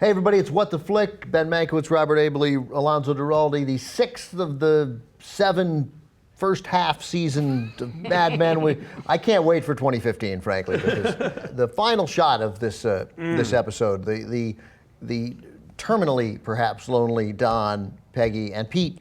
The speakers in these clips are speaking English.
Hey everybody, it's What the Flick. Ben Mankiewicz, Robert Abley, Alonzo Duralde, the sixth of the 7 first half season of Mad Men. I can't wait for 2015, frankly, because the final shot of this episode, the terminally perhaps lonely Don, Peggy, and Pete,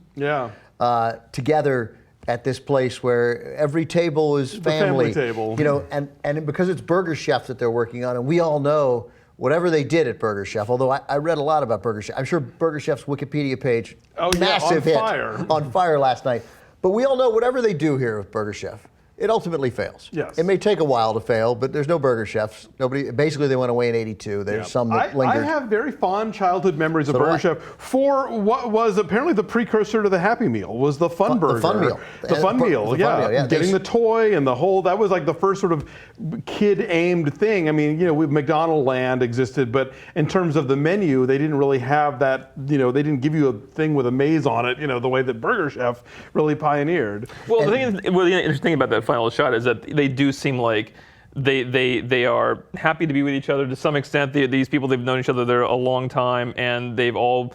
together at this place where every table is family. The family table. You know, and because it's Burger Chef that they're working on, and we all know whatever they did at Burger Chef, although I read a lot about Burger Chef. I'm sure Burger Chef's Wikipedia page, massive hit, on fire last night. But we all know whatever they do here with Burger Chef, it ultimately fails. Yes. It may take a while to fail, but there's no Burger Chefs. Basically they went away in '82. There's some that lingered. I have very fond childhood memories of Burger Chef for what was apparently the precursor to the Happy Meal, was the Fun Burger. The Fun Meal. The Fun Meal, yeah. Getting the toy and the whole, that was like the first sort of kid-aimed thing. I mean, you know, McDonald Land existed, but in terms of the menu, they didn't really have that, you know, they didn't give you a thing with a maze on it, you know, the way that Burger Chef really pioneered. Well, the thing is, well, the interesting thing about that final shot is that they do seem like they are happy to be with each other to some extent. These people, they've known each other there a long time, and they've all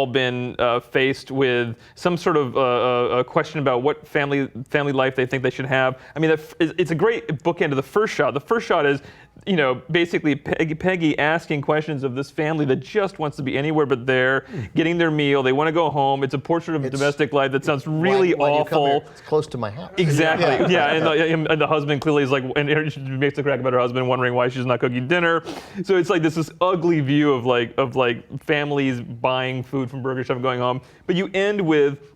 been faced with some sort of a question about what family life they think they should have. I mean, it's a great bookend to the first shot. The first shot is, you know, basically Peggy asking questions of this family that just wants to be anywhere but there, getting their meal. They want to go home. It's a portrait of domestic life that sounds really awful. It's close to my house. Exactly. Yeah. And the husband clearly is like, and she makes a crack about her husband, wondering why she's not cooking dinner. So it's like this ugly view of like families buying food from Burger Chef and going home. But you end with,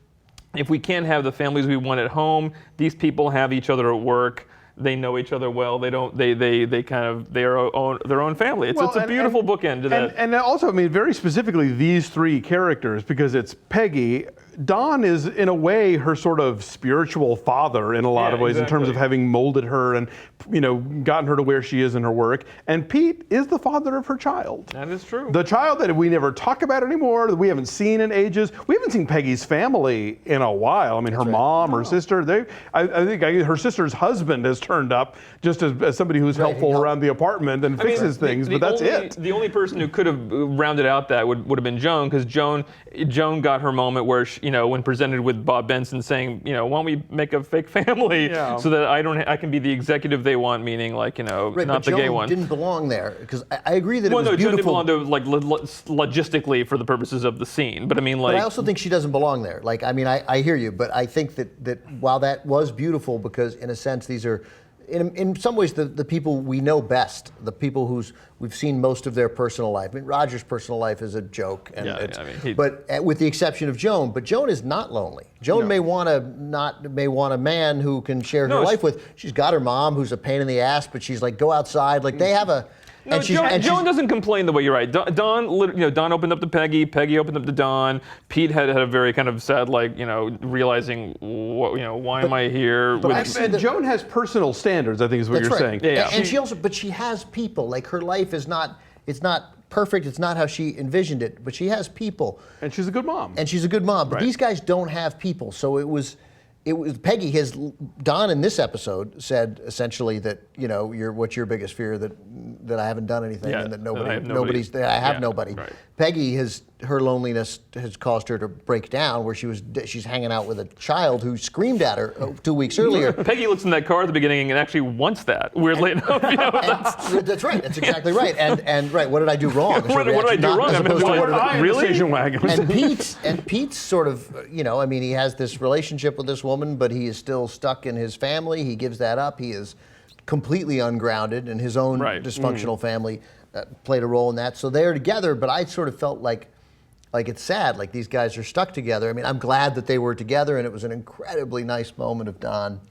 if we can't have the families we want at home, these people have each other at work. They know each other well. They are their own family. It's a beautiful bookend to that. And also, I mean, very specifically, these three characters, because it's Peggy. Don is, in a way, her sort of spiritual father in a lot of ways, in terms of having molded her and, you know, gotten her to where she is in her work. And Pete is the father of her child. That is true. The child that we never talk about anymore, that we haven't seen in ages. We haven't seen Peggy's family in a while. I mean, her mom, her sister. I think her sister's husband has turned up just as somebody who's helpful around the apartment and fixes things, but that's it. The only person who could have rounded out that would have been Joan, because Joan got her moment where she, you know, when presented with Bob Benson saying, you know, why don't we make a fake family so that I can be the executive they want, meaning like, you know, not the gay one. Joan didn't belong there, because I agree that it was beautiful. beautiful. Joan didn't belong to, like, logistically for the purposes of the scene, but I mean, like. But I also think she doesn't belong there. Like, I mean, I hear you, but I think that while that was beautiful, because in a sense these are, in some ways, the people we know best, the people we've seen most of their personal life. I mean, Roger's personal life is a joke, but with the exception of Joan. But Joan is not lonely. Joan may want a man who can share her life with. She's got her mom, who's a pain in the ass, but she's like, go outside. Like, they have a. No, Joan doesn't complain the way you're right. Don opened up to Peggy. Peggy opened up to Don. Pete had a very kind of sad, like, you know, realizing, what, you know, why am I here? And Joan has personal standards, I think, is what you're saying. Yeah. And she also, but she has people. Like, her life is not. It's not perfect. It's not how she envisioned it. But she has people. And she's a good mom. But these guys don't have people. So it was Peggy. Don in this episode said essentially that, you know, what's your biggest fear, that I haven't done anything and that I have nobody. Right. Peggy her loneliness has caused her to break down, where she's hanging out with a child who screamed at her 2 weeks earlier. Peggy looks in that car at the beginning and actually wants that, weirdly enough. You know, that's right. That's exactly right. And right, what did I do wrong? What did I do wrong? Really? And Pete's sort of, you know, I mean, he has this relationship with this woman, but he is still stuck in his family. He gives that up. He is completely ungrounded, and his own dysfunctional family played a role in that. So they're together, but I sort of felt like it's sad, like these guys are stuck together. I mean, I'm glad that they were together, and it was an incredibly nice moment of Don,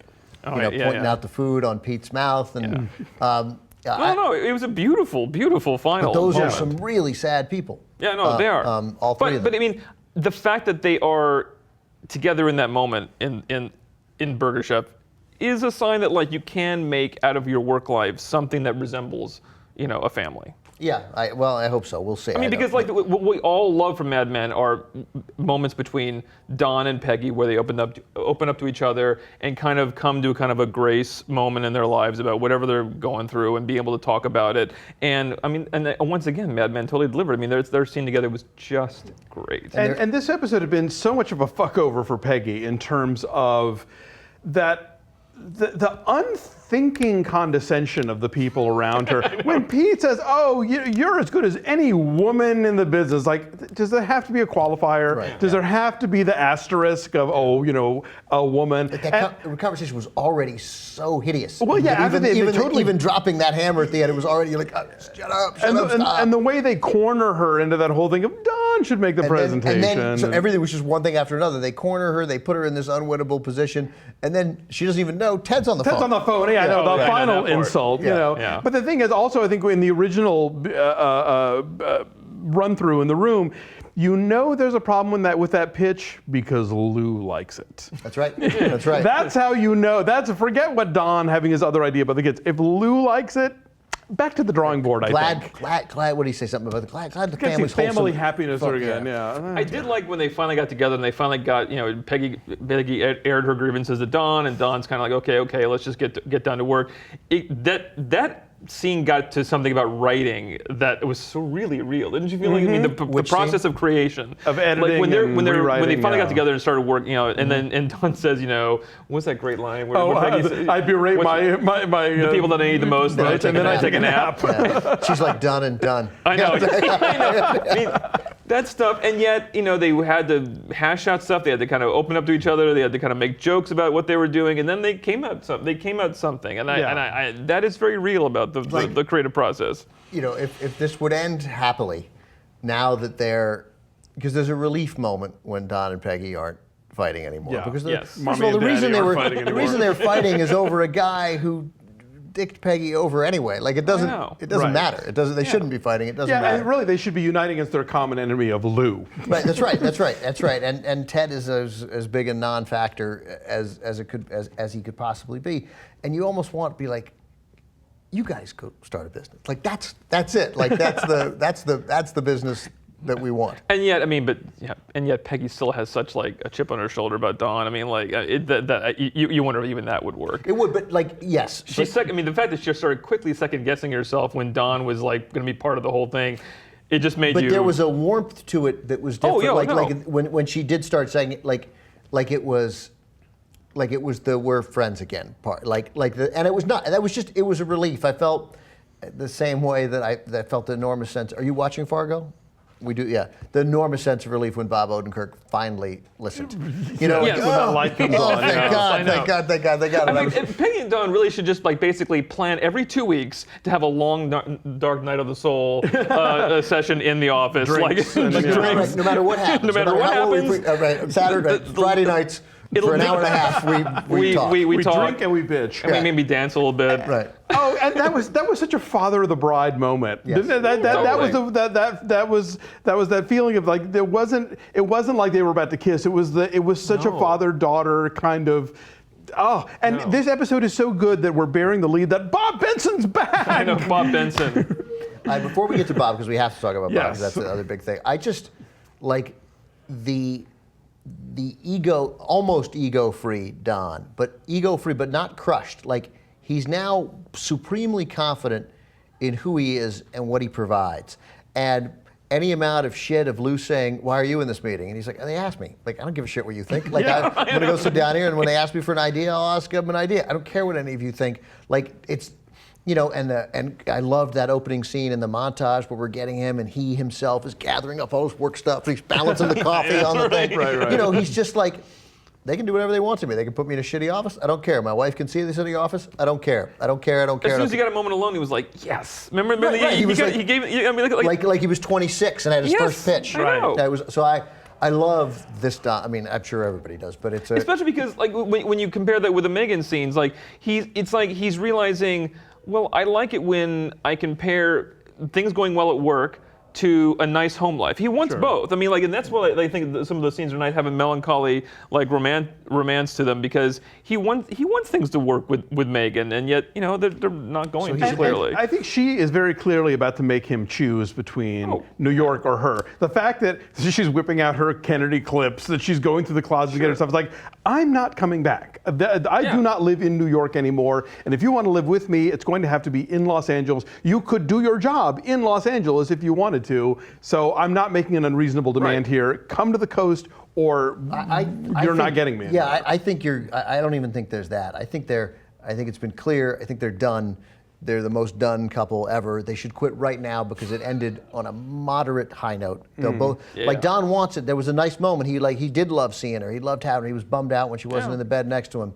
pointing out the food on Pete's mouth, and no, it was a beautiful, beautiful final. But those moment. are some really sad people. Yeah, no, they are. All three of them. But I mean, the fact that they are together in that moment in Burger Chef is a sign that, like, you can make out of your work life something that resembles, you know, a family. Yeah, I hope so. We'll see. I mean, because like what we all love from Mad Men are moments between Don and Peggy where they open up to each other and kind of come to kind of a grace moment in their lives about whatever they're going through and be able to talk about it. And I mean, and once again, Mad Men totally delivered. I mean, their scene together was just great. And this episode had been so much of a fuckover for Peggy in terms of that. The unthinking condescension of the people around her. When Pete says, "Oh, you're as good as any woman in the business," like, does there have to be a qualifier? Right. Does there have to be the asterisk of, a woman? The conversation was already so hideous. Well, yeah, even dropping that hammer at the end, it was already like, shut up, stop. And the way they corner her into that whole thing of Don should make the presentation. So everything was just one thing after another. They corner her, they put her in this unwinnable position, and then she doesn't even know Ted's on the phone. Ted's on the phone. Yeah, no, the final insult. Yeah. Yeah. But the thing is, also, I think in the original run through in the room, there's a problem with that pitch because Lou likes it. That's right. That's right. That's how you know. Forget what Don having his other idea about the kids. If Lou likes it, back to the drawing board. I think. Glad. What did he say? Something about glad the Gets family's family wholesome. happiness again. Yeah. I did like when they finally got together and they finally got, Peggy aired her grievances to Don, and Don's kind of like, okay, let's just get down to work. That scene got to something about writing that was so really real. Didn't you feel like? I mean, the process of creation, of editing, like when they finally got yeah. together and started working, and then Don says, what's that great line? Where Peggy says, I berate the people that I need the most, and then I take a nap. Yeah. She's like done and done. I know. I mean, that stuff, and yet, they had to hash out stuff. They had to kind of open up to each other. They had to kind of make jokes about what they were doing, and then they came out something. And I that is very real about the creative process. If this would end happily, now that because there's a relief moment when Don and Peggy aren't fighting anymore. Yeah. Because Yes. first of all, the reason they're fighting is over a guy who dicked Peggy over anyway. Like it doesn't Right. matter. It doesn't. They shouldn't be fighting. It doesn't matter. And really, they should be uniting against their common enemy of Lou. Right. That's right. And Ted is as big a non-factor as he could possibly be. And you almost want to be like, you guys go start a business. Like that's it. Like that's the business that we want. And yet Peggy still has such like a chip on her shoulder about Don. I mean, like you wonder if even that would work. It would, but like yes. The fact that she started quickly second guessing herself when Don was like going to be part of the whhole thing, it just made you. But there was a warmth to it that was different. Oh, yeah, like when she did start saying it, like it was the we're friends again part. And it was not. That was just it was a relief. I felt the same way that I felt the enormous sense. Are you watching Fargo? We do, yeah. The enormous sense of relief when Bob Odenkirk finally listened. When that light comes on. Thank God. I mean, Peggy and Don really should just basically plan every 2 weeks to have a long dark night of the soul session in the office. Drinks. No matter what happens. No matter what happens. Saturday, Friday nights. For an hour and a half, we talk. We talk. Drink and we bitch. And we maybe dance a little bit. Right. Oh, and that was such a father of the bride moment. Yes. That was that feeling of like it wasn't like they were about to kiss. It was such a father-daughter kind of. Oh, and this episode is so good that we're bearing the lead that Bob Benson's back. I know, Bob Benson. Before we get to Bob, because we have to talk about Bob, Yes. because that's the other big thing. I just like the ego, almost ego-free Don, but ego-free, but not crushed. Like he's now supremely confident in who he is and what he provides. And any amount of shit of Lou saying, "Why are you in this meeting?" And he's like, "They asked me. Like, I don't give a shit what you think. Like, I'm gonna go sit down here, and when they ask me for an idea, I'll ask them an idea. I don't care what any of you think. Like, it's." And I loved that opening scene in the montage where we're getting him and he himself is gathering up all his work stuff. He's balancing the coffee on the thing. Right. He's just like, they can do whatever they want to me. They can put me in a shitty office. I don't care. My wife can see this in the office. I don't care. As soon as he got a moment alone, he was like, yes. Remember he gave. I mean, like he was 26 and had his first pitch. I know. I love this. I mean, I'm sure everybody does, but it's especially because like when you compare that with the Megan scenes, like it's like he's realizing. Well, I like it when I can pair things going well at work to a nice home life. He wants both. I mean, like, and that's why I think that some of those scenes are nice, have a melancholy, like, romance to them, because he wants things to work with Megan, and yet, you know, they're not going to, clearly. And I think she is very clearly about to make him choose between New York or her. The fact that she's whipping out her Kennedy clips, that she's going through the closet to get her stuff, it's like, I'm not coming back. I do not live in New York anymore, and if you want to live with me, it's going to have to be in Los Angeles. You could do your job in Los Angeles if you wanted to, so I'm not making an unreasonable demand here. Come to the coast, or you're not getting me anymore. Yeah, I think I don't even think there's that. I think it's been clear. I think they're done. They're the most done couple ever. They should quit right now because it ended on a moderate high note. They'll both, like Don wants it. There was a nice moment. He did love seeing her. He loved having her. He was bummed out when she wasn't in the bed next to him.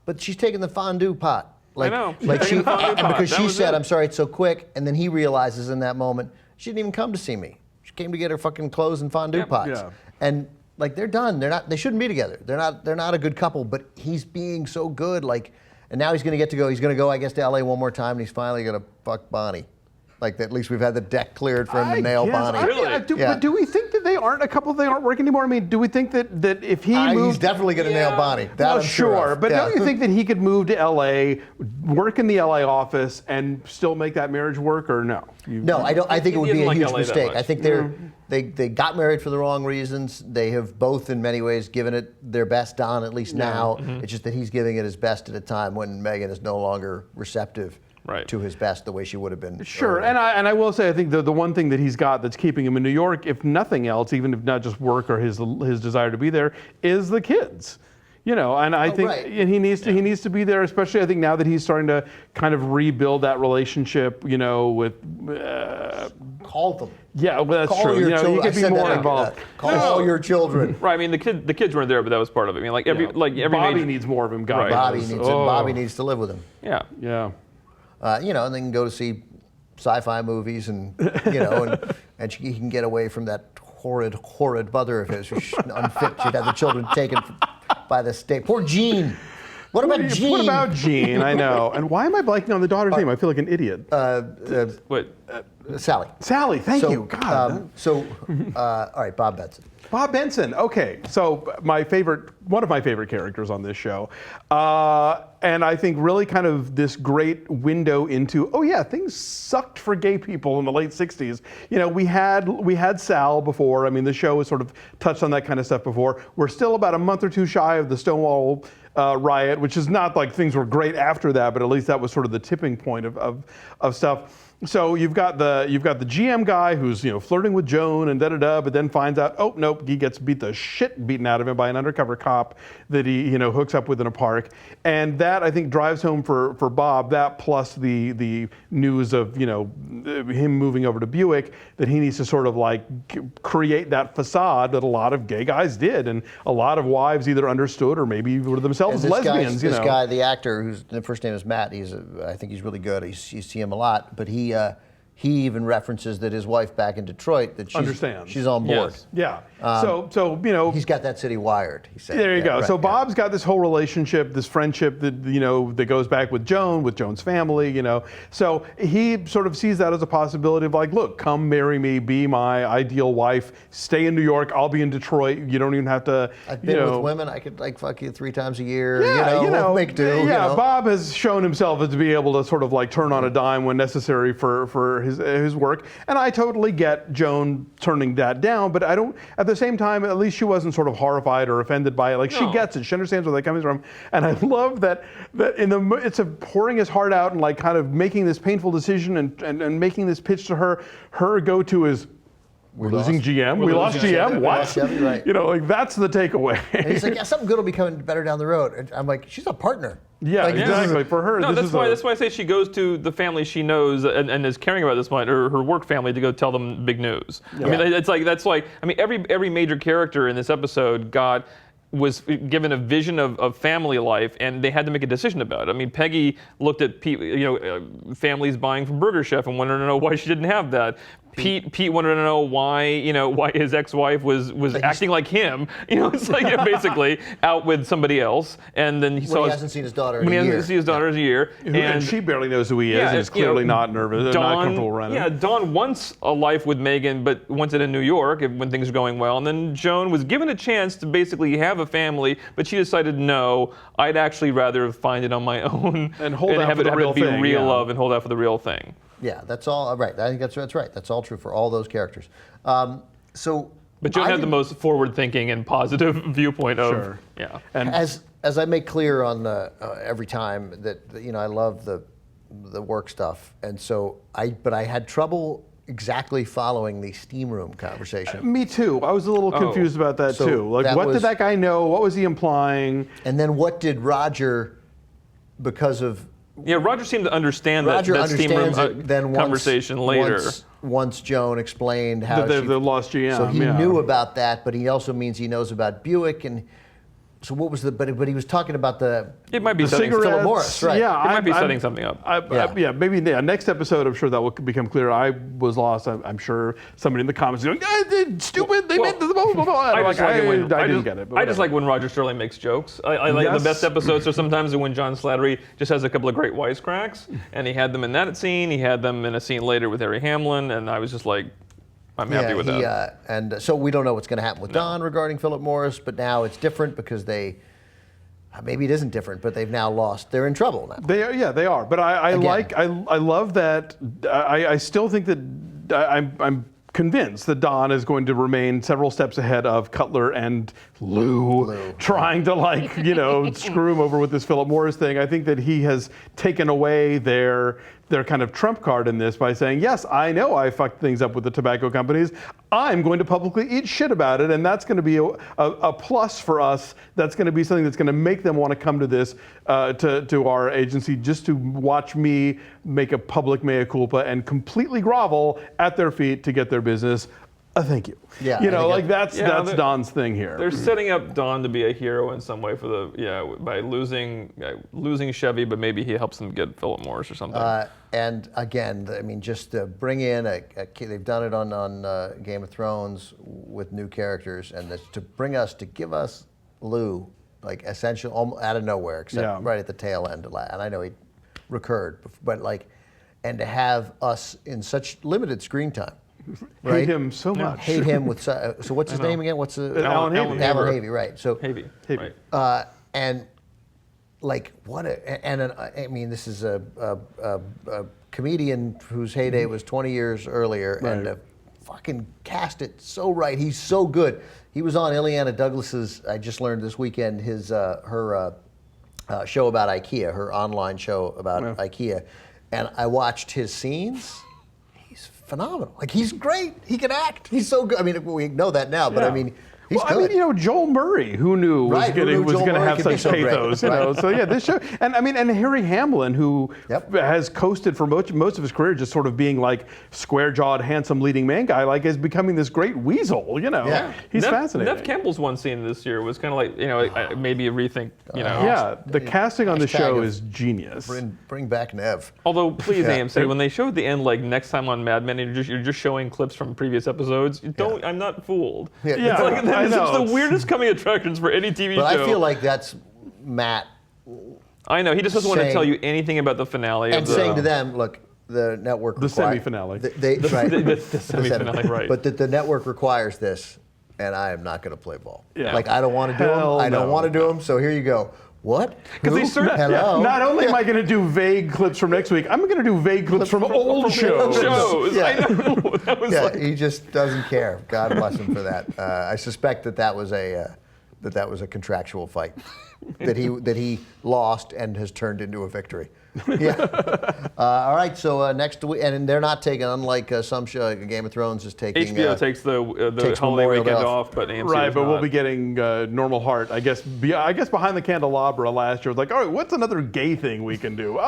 But she's taking the fondue pot. Like, I know. Like she, pot. because That she was said, it. "I'm sorry it's so quick," and then he realizes in that moment she didn't even come to see me. She came to get her fucking clothes and fondue pots. Yeah. And like they're done. They shouldn't be together. They're not a good couple. But he's being so good. Like. And now he's going to get to go. He's going to go, I guess, to LA one more time, and he's finally going to fuck Bonnie. Like, at least we've had the deck cleared for him to nail Bonnie. But do we think that they aren't a couple? They aren't working anymore. I mean, do we think that if he moved, he's definitely going to nail Bonnie. That I'm sure. of. But don't you think that he could move to LA, work in the LA office, and still make that marriage work, or no? No, I don't. I think it would be a huge LA mistake. I think they got married for the wrong reasons. They have both, in many ways, given it their best. Don, at least now. It's just that he's giving it his best at a time when Megan is no longer receptive to his best the way she would have been. Sure, earlier. and I will say, I think the one thing that he's got that's keeping him in New York, if nothing else, even if not just work or his desire to be there, is the kids. You know, and I think and he needs to be there, especially I think now that he's starting to kind of rebuild that relationship, you know, with call them. Yeah, well, that's call true. Your you know, children. he could be more involved. Call your children. Right. I mean, the kids weren't there, but that was part of it. I mean, like every Bobby needs more of him. God, Bobby needs to live with him. Yeah. Yeah. You know, and they can go to see sci-fi movies, and you know, and he can get away from that horrid mother of his who's unfit. She'd have the children taken by the state. Poor Jean. What about Jean? What about Jean? I know. And why am I blanking on the daughter's name? I feel like an idiot. Sally. Sally, thank you. God. All right, Bob Benson. Bob Benson. Okay, so one of my favorite characters on this show, and I think really kind of this great window into things sucked for gay people in the late '60s. You know, we had Sal before. I mean, the show has sort of touched on that kind of stuff before. We're still about a month or two shy of the Stonewall riot, which is not like things were great after that, but at least that was sort of the tipping point of stuff. So you've got the GM guy who's flirting with Joan and but then finds out, oh nope, he gets the shit beaten out of him by an undercover cop that he hooks up with in a park, and that I think drives home for Bob, that plus the news of him moving over to Buick, that he needs to sort of like create that facade that a lot of gay guys did, and a lot of wives either understood or maybe were themselves lesbians. This guy, the actor, whose first name is Matt, I think he's really good. You see him a lot, but he even references that his wife back in Detroit, that she's on board. Yes. Yeah. So he's got that city wired. He said. There you go. Right, so Bob's got this whole relationship, this friendship that that goes back with Joan, with Joan's family. So he sort of sees that as a possibility of like, look, come marry me, be my ideal wife, stay in New York, I'll be in Detroit. You don't even have to. I've been with women. I could like fuck you 3 times a year. Yeah, we'll make do. Yeah, Bob has shown himself to be able to sort of like turn on a dime when necessary for his work, and I totally get Joan turning that down, but I don't. At the same time, at least she wasn't sort of horrified or offended by it. Like she gets it, she understands where that comes from, and I love that it's pouring his heart out and like kind of making this painful decision and making this pitch to her. Her go-to is, we're losing GM. We lost GM. What? Right. Like that's the takeaway. And he's like, yeah, something good will be coming better down the road. And I'm like, she's a partner. Yeah, like, exactly. For her, no, that's why I say she goes to the family she knows and is caring about at this point, or her work family, to go tell them big news. Yeah. I mean, every major character in this episode was given a vision of family life, and they had to make a decision about it. I mean, Peggy looked at families buying from Burger Chef and wanted to know why she didn't have that. Pete wanted to know why his ex-wife was acting like him. It's like basically out with somebody else, and then he hasn't seen his daughter in a year. When he hasn't seen his daughter in a year, and she barely knows who he is, and is clearly not nervous, not comfortable running. Yeah, Dawn wants a life with Megan, but wants it in New York when things are going well. And then Joan was given a chance to basically have a family, but she decided no, I'd actually rather find it on my own and have it be real love and hold out for the real thing. Yeah, that's all right. I think that's right. That's all true for all those characters. But Joan had the most forward-thinking and positive viewpoint of. Sure. Yeah. And as I make clear on every time that I love the work stuff, and so I had trouble exactly following the steam room conversation. Me too. I was a little confused about that too. Like, what did that guy know? What was he implying? And then what did Roger, because of. Yeah, Roger seemed to understand that steam room conversation later. Once Joan explained how the lost GM. So he knew about that, but he also means he knows about Buick. And so what was but he was talking about it might be setting Philip Morris, right? Yeah, it might be setting something up. Maybe next episode, I'm sure that will become clear. I was lost. I'm sure somebody in the comments is going, stupid, they meant the blah, blah, blah. I didn't get it. I just like when Roger Sterling makes jokes. I like the best episodes are sometimes when John Slattery just has a couple of great wisecracks, and he had them in that scene. He had them in a scene later with Harry Hamlin, and I was just like, I'm happy with that. And so we don't know what's going to happen with Don regarding Philip Morris, but now it's different because maybe it isn't different, but they've now lost. They're in trouble now. They are. But I love that. I still think that I'm convinced that Don is going to remain several steps ahead of Cutler and Lou. Trying to screw him over with this Philip Morris thing. I think that he has taken away their kind of trump card in this by saying, yes, I know I fucked things up with the tobacco companies. I'm going to publicly eat shit about it, and that's going to be a plus for us. That's going to be something that's going to make them want to come to this, to our agency, just to watch me make a public mea culpa and completely grovel at their feet to get their business. Thank you. Yeah, that's Don's thing here. They're setting up Don to be a hero in some way by losing Chevy, but maybe he helps them get Philip Morris or something. And again, I mean, just to bring in they've done it on Game of Thrones with new characters, and to give us Lou, like essential out of nowhere, except right at the tail end. And I know he recurred, but and to have us in such limited screen time. Right? Hate him so much. Hate him with so what's his name again? What's Alan Havey. Alan Havey, right? So Havey. Right. And I mean, this is a comedian whose heyday was 20 years earlier, right. And fucking cast it so right. He's so good. He was on Ileana Douglas's. I just learned this weekend her show about IKEA, her online show about IKEA, and I watched his scenes. Phenomenal. He's great. He can act. He's so good. I mean, we know that now, but I mean, he's good. I mean, Joel Murray, who knew was going to have such pathos, So yeah, this show, and I mean, and Harry Hamlin, who has coasted for most of his career, just sort of being like square-jawed, handsome leading man guy, is becoming this great weasel. Yeah. He's fascinating. Nev Campbell's one scene this year was kind of like, maybe a rethink. The casting on the show is genius. Bring back Nev. Although, please, AMC, when they show at the end, next time on Mad Men, you're just showing clips from previous episodes. I'm not fooled. Yeah. It's the weirdest coming attractions for any TV show. But I feel like that's Matt. I know, he just doesn't want to tell you anything about the finale. And saying to them, look, the network the semi-finale. The semi-finale, right. But the network requires this, and I am not going to play ball. Yeah. I don't want to do them. I don't want to do them, so here you go. What? Hello? Not only am I going to do vague clips from next week, I'm going to do vague clips from old shows. Yeah. I know. That was he just doesn't care. God bless him for that. I suspect that was a contractual fight that he lost and has turned into a victory. Yeah. All right. So next week, and they're not taking, unlike some show, Game of Thrones is taking. HBO takes the holiday weekend off, but AMC right. But not. we'll be getting Normal Heart. I guess Behind the Candelabra last year was like, all right, what's another gay thing we can do?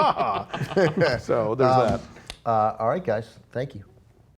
So there's that. All right, guys. Thank you.